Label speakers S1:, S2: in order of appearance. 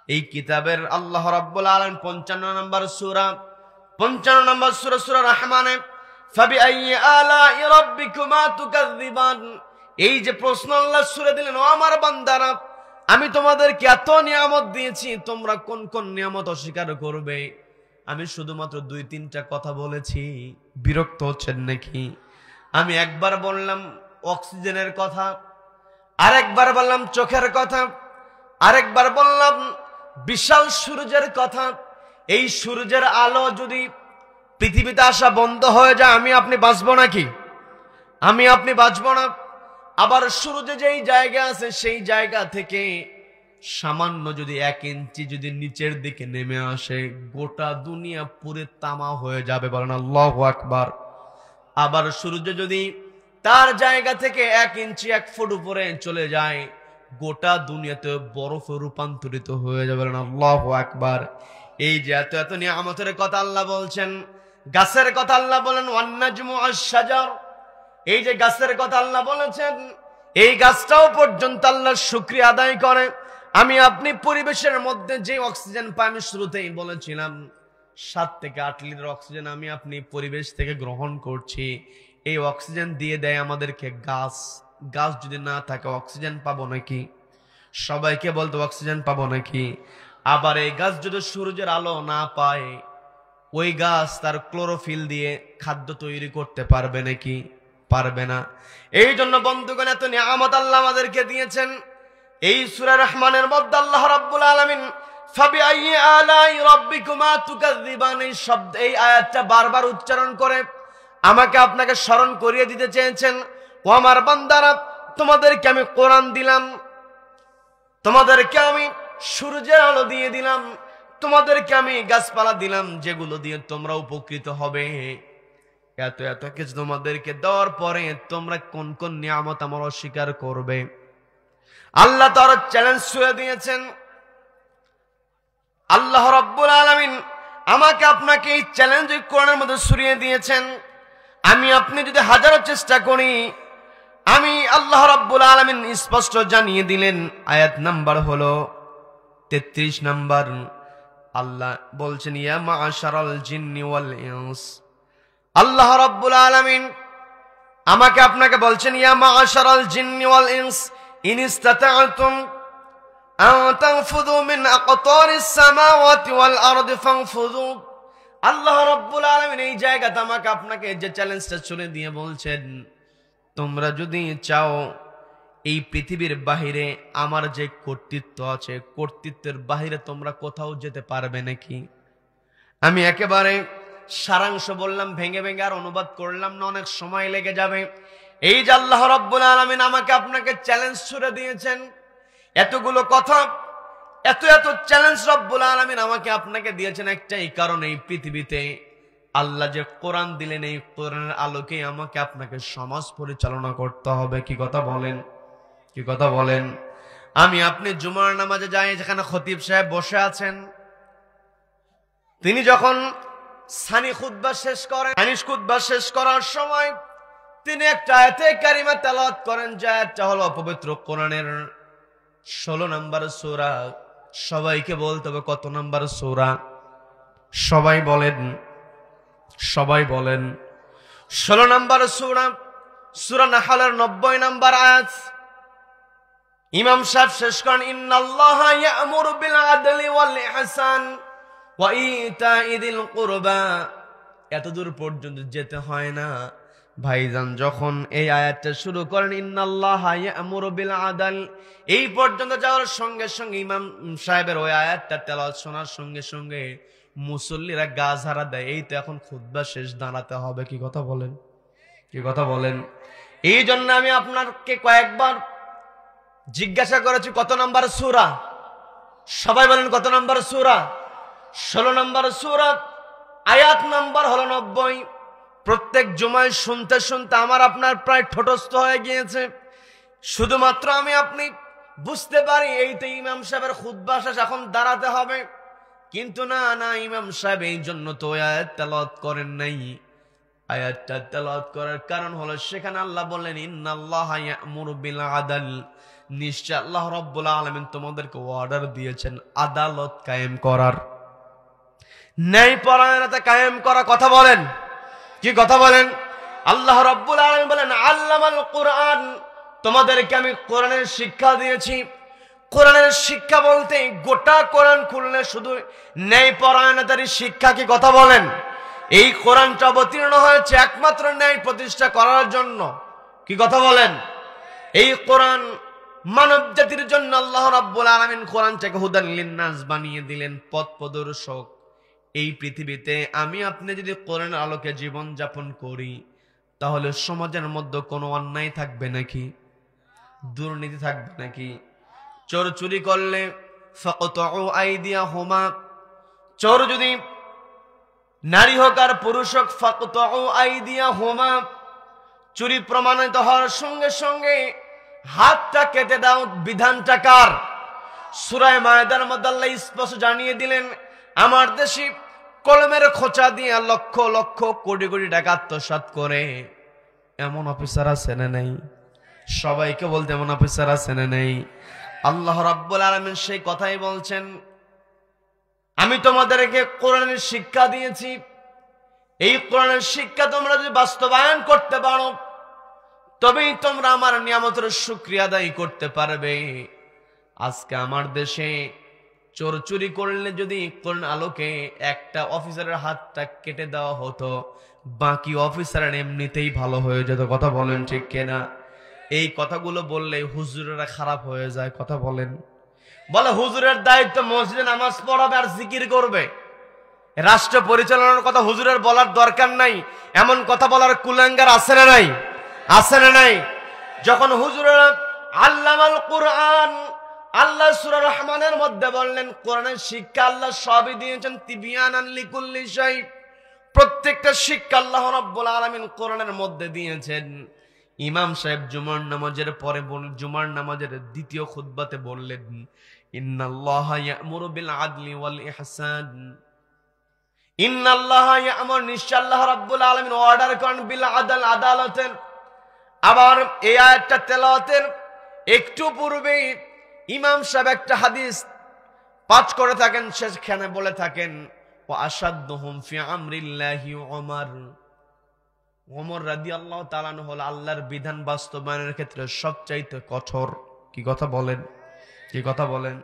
S1: এই কিতাবের আল্লাহ রাব্বুল আলামিন 55 নম্বর সূরা 55 নম্বর সূরা রহমানে ফাবিআইয়ি আলাই রাব্বিকুমা তুকাযযিবান, এই যে প্রশ্ন আল্লাহ সূরা দিলেন, ও আমার বান্দারা আমি তোমাদেরকে এত নিয়ামত দিয়েছি, তোমরা কোন কোন নিয়ামত অস্বীকার করবে? আমি শুধুমাত্র 2-3টা কথা বলেছি, বিরক্ত হচ্ছেন নাকি? আমি একবার বললাম অক্সিজেনের কথা, আরেকবার বললাম চোখের কথা, আরেকবার বললাম বিশাল সূর্যের কথা। এই সূর্যের আলো যদি পৃথিবীতে আসা বন্ধ হয়ে যায়, আমি আপনি বাঁচবো নাকি? আমি আপনি বাঁচবো না। আবার সূর্য যেই জায়গা আছে সেই জায়গা থেকে সামান্য যদি 1 ইঞ্চি যদি নিচের দিকে নেমে আসে, গোটা দুনিয়া পুরে তামা হয়ে যাবে, বলেন আল্লাহু আকবার। আবার সূর্য যদি তার জায়গা থেকে 1 ইঞ্চি 1 ফুট উপরে চলে যায়, গোটা দুনিয়াতে বরফে রূপান্তরিত হয়ে যাবে, বলেন আল্লাহু আকবার। এই যে এত এত নিয়ামতের কথা আল্লাহ বলছেন, গাছের কথা আল্লাহ বলেন ওয়ান নাজমু আশ-শাজার, এই যে গাছের কথা আল্লাহ বলেছেন, এই গাছটাও পর্যন্ত আল্লাহর শুকরিয়া আদায় করে। আমি আপনি পরিবেশের মধ্যে যে অক্সিজেন পাই, আমি শুরুতেই বলেছিলাম 7 থেকে 8 লিটার অক্সিজেন আমি আপনি পরিবেশ থেকে গ্রহণ করছি। এই অক্সিজেন দিয়ে দেয় আমাদেরকে গাছ। গাছ যদি না থাকে অক্সিজেন পাবো নাকি? সবাইকে বলতো অক্সিজেন পাবো নাকি? আবার এই গাছ যদি সূর্যের আলো না পায়, ওই গাছ তার ক্লোরোফিল দিয়ে খাদ্য তৈরি করতে পারবে নাকি? পারবে না। এই জন্য বন্ধুগণ এত নিয়ামত আল্লাহ আমাদেরকে দিয়েছেন। এই সূরা রহমানের মধ্যে আল্লাহ রাব্বুল আলামিন ফাবিআইয়ি আলাই রাব্বিকুমা তুকাযযিবান এই শব্দ, এই আয়াতটা বারবার উচ্চারণ করে আমাকে আপনাকে স্মরণ করিয়ে দিতে চেয়েছেন, ও আমার বান্দারা তোমাদেরকে আমি কোরআন দিলাম, তোমাদেরকে আমি সূর্যের আলো দিয়ে দিলাম, তোমাদেরকে আমি গাছপালা দিলাম যেগুলো দিয়ে তোমরা উপকৃত হবে। এত এত কিছু তোমাদেরকে দেওয়ার পরে তোমরা কোন কোন নিয়ামত আমার অস্বীকার করবে? আল্লাহ তার চ্যালেঞ্জ ছুঁয়ে দিয়েছেন। আল্লাহ রাব্বুল আলামিন আমাকে আপনাকে এই চ্যালেঞ্জ কোরআনের মধ্যে ছড়িয়ে দিয়েছেন। আমি আপনি যদি হাজারো চেষ্টা করি, আমি আল্লাহ রাব্বুল আলামিন স্পষ্ট জানিয়ে দিলেন। আয়াত নাম্বার হলো 33 নাম্বার। আল্লাহ বলছেন ইয়া মা'শারাল জিন্নি ওয়াল ইনস, আল্লাহ রাব্বুল আলামিন আমাকে আপনাকে বলছেন ইয়া মা'শারাল জিন্নি ওয়াল ইনস ইন ইসতাতা'তুম আন তানফুযু মিন আকতারিস সামাওয়াতি ওয়াল আরদি ফানফুযু। আল্লাহ রাব্বুল আলামিন এই জায়গাতে আমাকে আপনাকে যে চ্যালেঞ্জটা ছুড়ে দিয়ে বলছেন, তোমরা যদি চাও এই পৃথিবীর বাহিরে আমার যে কর্তৃত্ব আছে, কর্তৃত্বের বাহিরে তোমরা কোথাও যেতে পারবে নাকি? আমি একেবারে সারাংশ বললাম, ভেঙে ভেঙে আর অনুবাদ করলাম না, অনেক সময় লেগে যাবে। এই যে আল্লাহ রাব্বুল আলামিন আমাকে আপনাকে চ্যালেঞ্জ ছুড়ে দিয়েছেন, এতগুলো কথা, এত এত চ্যালেঞ্জ রব্বুল আলামিন আমাকে আপনাকে দিয়েছেন একটাই কারণ, এই পৃথিবীতে আল্লাহ যে কোরআন দিলেন, এই কোরআনের আলোকে আমাকে আপনাকে সমাজ পরিচালনা করতে হবে। কি কথা বলেন? কি কথা বলেন? আমি আপনি জুমার নামাজে যাই, যেখানে খতিব সাহেব বসে আছেন, তিনি যখন সানি খুতবা শেষ করেন, সানি খুতবা শেষ করার সময় তিনি একটা আয়াতে কারিমা তেলাওয়াত করেন, যে আয়াতটা হলো পবিত্র কোরআনের 16 নম্বর সূরা। সবাইকে বলতে হবে কত নম্বর সূরা? সবাই বলেন, সবাই বলেন। 16 নম্বর সূরা, সূরা নাহলের 90 নম্বর আয়াত। ইমাম সাহেব শেষ করেন ইন্নাল্লাহা ইয়া'মুরু বিল আদলি ওয়াল ইহসান ওয়া ইতা'i যিল কুরবা। এতদূর পর্যন্ত যেতে হয় না ভাইজান। যখন এই আয়াতটা শুরু করেন ইন্নাল্লাহা ইয়া'মুরু বিল আদল, এই পর্যন্ত যাওয়ার সঙ্গে সঙ্গে ইমাম সাহেবের ওই আয়াতটা তেলাওয়াত শোনার সঙ্গে সঙ্গে মুসল্লিরা গা ঝাড়া দেয়। এই তো এখন খুতবা শেষ, দাঁড়াতে হবে। কি কথা বলেন? কি কথা বলেন? এই জন্য আমি আপনাকে কয়েকবার জিজ্ঞাসা করেছি কত নম্বর সূরা? সবাই বলেন কত নম্বর সূরা? 16 নম্বর সূরা, আয়াত নাম্বার হলো 90। প্রত্যেক জুমায় শুনতে শুনতে আমার আপনার প্রায় ঠোঁটস্থ হয়ে গিয়েছে। শুধুমাত্র আমি আপনি বুঝতে পারি এই তো ইমাম সাহেবের খুতবা শেষ, এখন দাঁড়াতে হবে। কিন্তু না না, ইমাম সাহেব এই জন্য তো ওই আয়াত তেলাওয়াত করেন নাই। আয়াতটা তেলাওয়াত করার কারণ হলো সেখানে আল্লাহ বললেন ইন্নাল্লাহা ইয়া'মুরু বিল আদল, নিশ্চয় আল্লাহ রাব্বুল আলামিন তোমাদেরকে অর্ডার দিয়েছেন আদালত কায়েম করার, ন্যায়পরায়ণতা কায়েম করা। কথা বলেন, কি কথা বলেন? আল্লাহ রাব্বুল আলামিন বলেন আল্লামাল কুরআন, তোমাদেরকে আমি কোরআনের শিক্ষা দিয়েছি। কোরআনের শিক্ষা বলতে গোটা কোরআন খুললে শুধু ন্যায়পরায়ণতারই শিক্ষা। কি কথা বলেন? এই কোরআনটা অবতীর্ণ হয়েছে একমাত্র ন্যায় প্রতিষ্ঠা করার জন্য। কি কথা বলেন? এই কোরআন মানব জাতির জন্য আল্লাহ রাব্বুল আলামিন কোরআনটাকে হুদান লিন্নাস বানিয়ে দিলেন, পথ প্রদর্শক। এই পৃথিবীতে আমি আপনি যদি কোরআনের আলোকে জীবন যাপন করি, তাহলে সমাজের মধ্যে কোনো অন্যায় থাকবে নাকি? দুর্নীতি থাকবে নাকি? চোর চুরি করলে ফাকতাউ আইদিয়াহুমা, চোর যদি নারী হোক আর পুরুষ হোক, ফাকতাউ আইদিয়াহুমা, চুরি প্রমাণিত হওয়ার সঙ্গে সঙ্গে হাতটা কেটে দাও। বিধানটা কার? সূরা মায়েদার মধ্যে আল্লাহ স্পষ্ট জানিয়ে দিলেন, আমার দেশে কলমের খোঁচা দিয়ে লক্ষ লক্ষ কোটি কোটি টাকা আত্মসাৎ করে এমন অফিসার আছে না নেই? সবাইকে বলতে এমন অফিসার আছে না নেই? আল্লাহ রাব্বুল আলামিন সেই কথাই বলছেন, আমি তোমাদেরকে কোরআনের শিক্ষা দিয়েছি। এই কোরআনের শিক্ষা তোমরা যদি বাস্তবায়ন করতে পারো, তবেই তোমরা আমার নিয়ামতের শুকরিয়া আদায় করতে পারবে। আজকে আমার দেশে চোর চুরি করলে যদি কোরআন আলোকে একটা অফিসারের হাতটা কেটে দেওয়া হতো, বাকি অফিসার এমনিতেই ভালো হয়ে যেত। কথা বলেন ঠিক কিনা? এই কথাগুলো বললে হুজুরেরা খারাপ হয়ে যায়। কথা বলেন? বলে হুজুরের দায়িত্ব মসজিদে নামাজ পড়াবে আর জিকির করবে, রাষ্ট্র পরিচালনার কথা হুজুরের বলার দরকার নাই। এমন কথা বলার কুলাঙ্গার আছে না নাই? আছে না নাই? যখন হুজুরেরা আল্লামাল কুরআন, আল্লাহ সূরা রহমানের মধ্যে বললেন কোরআনের শিক্ষা আল্লাহ সবই দিয়েছেন, তিবিয়ানান লিকুল্লি শাই, প্রত্যেকটা শিক্ষা আল্লাহ রাব্বুল আলামিন কোরআনের মধ্যে দিয়েছেন। ইমাম সাহেব জুমার নামাজের পরে জুমার নামাজের দ্বিতীয় খুতবাতে বললেন, ইন্নাল্লাহা ইয়া'মুরু বিল আদলি ওয়াল ইহসান, ইন্নাল্লাহা ইয়া'মুরু, নিশ্চয় আল্লাহ রাব্বুল আলামিন অর্ডার করেন বিল আদল, আদালতের। আবার এই আয়াতটা তেলাওয়াতের একটু পূর্বে ইমাম সাহেব একটা হাদিস পাঠ করে থাকেন, সেখানে বলে থাকেন ওয়া আশাদ্দুহুম ফি আমরিল্লাহি ওমর, ওমর রাদিয়াল্লাহু তাআলা আনহু হলো আল্লাহর বিধান বাস্তবায়নের ক্ষেত্রে সবচাইতে কঠোর। কি কথা বলেন? কি কথা বলেন?